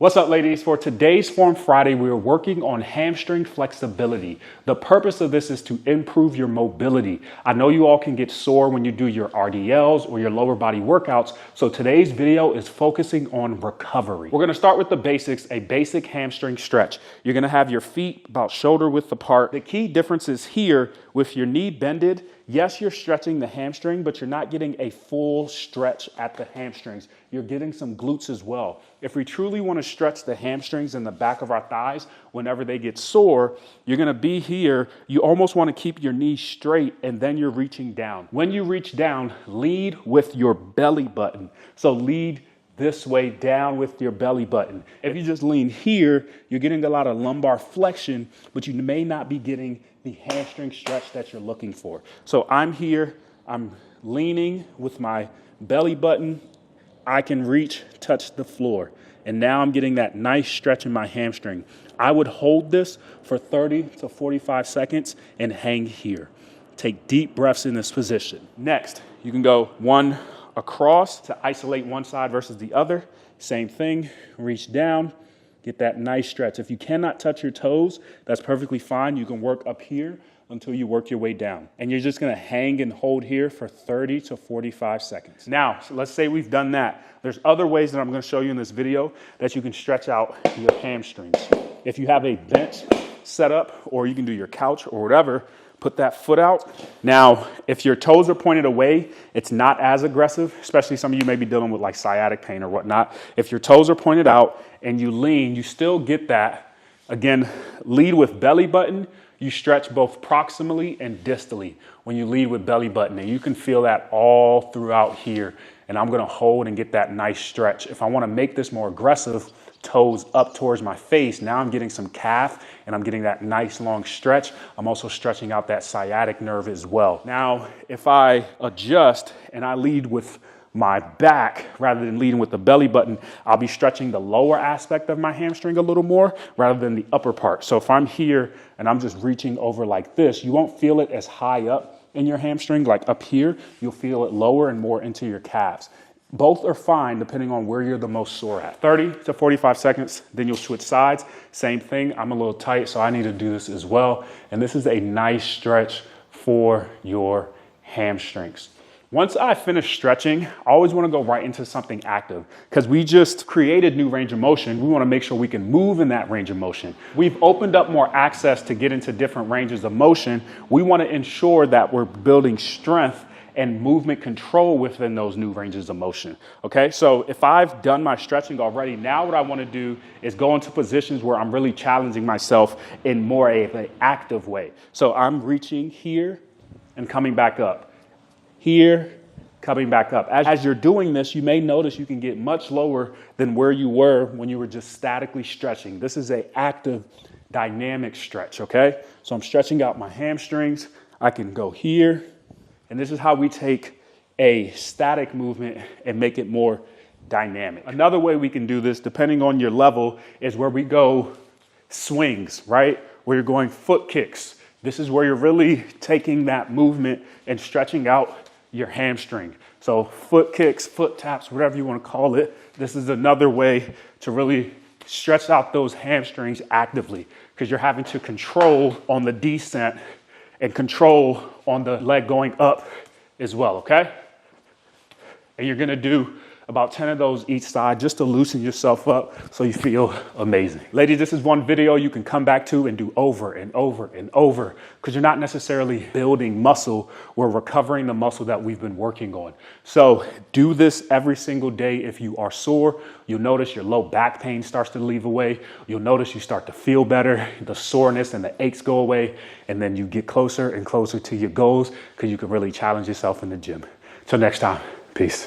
What's up, ladies? For today's Form Friday, we are working on hamstring flexibility. The purpose of this is to improve your mobility. I know you all can get sore when you do your RDLs or your lower body workouts, so today's video is focusing on recovery. We're gonna start with the basics, a basic hamstring stretch. You're gonna have your feet about shoulder width apart. The key difference is here with your knee bended. Yes, you're stretching the hamstring, but you're not getting a full stretch at the hamstrings. You're getting some glutes as well. If we truly want to stretch the hamstrings in the back of our thighs whenever they get sore, you're going to be here. You almost want to keep your knees straight and then you're reaching down. When you reach down, lead with your belly button. So lead this way down with your belly button. If you just lean here, you're getting a lot of lumbar flexion, but you may not be getting the hamstring stretch that you're looking for. So I'm here, I'm leaning with my belly button. I can reach, touch the floor. And now I'm getting that nice stretch in my hamstring. I would hold this for 30 to 45 seconds and hang here. Take deep breaths in this position. Next, you can go one across to isolate one side versus the other. Same thing, reach down, get that nice stretch. If you cannot touch your toes, that's perfectly fine. You can work up here until you work your way down. And you're just gonna hang and hold here for 30 to 45 seconds. Now, so let's say we've done that. There's other ways that I'm gonna show you in this video that you can stretch out your hamstrings. If you have a bench set up, or you can do your couch or whatever, put that foot out. Now, if your toes are pointed away, it's not as aggressive, especially some of you may be dealing with like sciatic pain or whatnot. If your toes are pointed out and you lean, you still get that. Again, lead with belly button. You stretch both proximally and distally when you lead with belly button, and you can feel that all throughout here. And I'm gonna hold and get that nice stretch. If I wanna make this more aggressive, toes up towards my face, now I'm getting some calf and I'm getting that nice long stretch. I'm also stretching out that sciatic nerve as well. Now, if I adjust and I lead with my back rather than leading with the belly button, I'll be stretching the lower aspect of my hamstring a little more rather than the upper part. So if I'm here and I'm just reaching over like this, you won't feel it as high up in your hamstring, like up here. You'll feel it lower and more into your calves. Both are fine depending on where you're the most sore at. 30 to 45 seconds, then you'll switch sides. Same thing, I'm a little tight, so I need to do this as well. And this is a nice stretch for your hamstrings. Once I finish stretching, I always want to go right into something active because we just created new range of motion. We want to make sure we can move in that range of motion. We've opened up more access to get into different ranges of motion. We want to ensure that we're building strength and movement control within those new ranges of motion. Okay, so if I've done my stretching already, now what I want to do is go into positions where I'm really challenging myself in more of an active way. So I'm reaching here and coming back up. Here, coming back up. As you're doing this, you may notice you can get much lower than where you were when you were just statically stretching. This is an active, dynamic stretch, okay? So I'm stretching out my hamstrings. I can go here. And this is how we take a static movement and make it more dynamic. Another way we can do this, depending on your level, is where we go swings, right? Where you're going foot kicks. This is where you're really taking that movement and stretching out your hamstring. So foot kicks, foot taps, whatever you want to call it. This is another way to really stretch out those hamstrings actively because you're having to control on the descent and control on the leg going up as well, okay? And you're gonna do about 10 of those each side just to loosen yourself up so you feel amazing. Ladies, this is one video you can come back to and do over and over and over because you're not necessarily building muscle, we're recovering the muscle that we've been working on. So do this every single day. If you are sore, you'll notice your low back pain starts to leave away. You'll notice you start to feel better, the soreness and the aches go away, and then you get closer and closer to your goals because you can really challenge yourself in the gym. Till next time, peace.